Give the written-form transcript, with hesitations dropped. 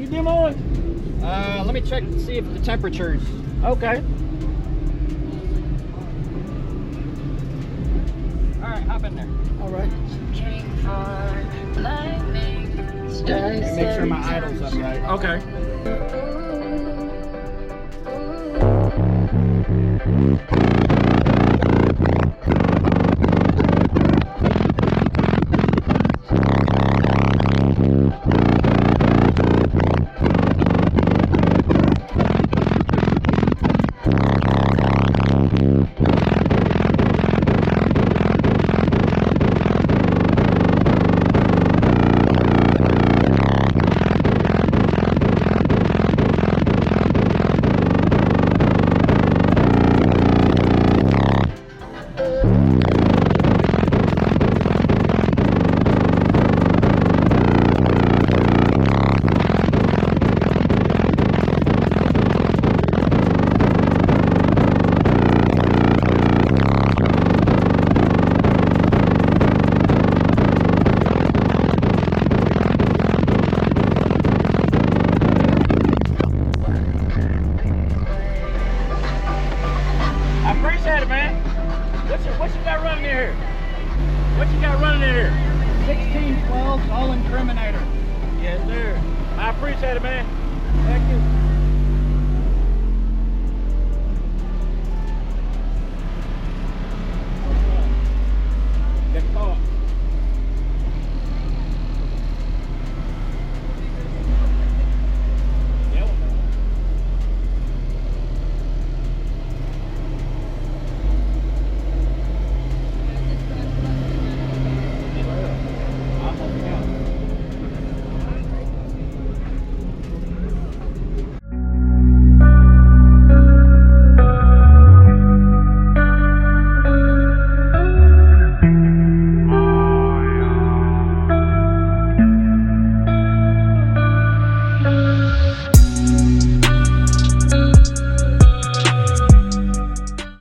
You demoing? Let me check to see if the temperature's okay. all right. Hop in there. All right. Make sure my idle's up right. Okay. What you got running in here? What you got running in here? 1612, all Incriminator. Yes, sir. I appreciate it, man. Thank you.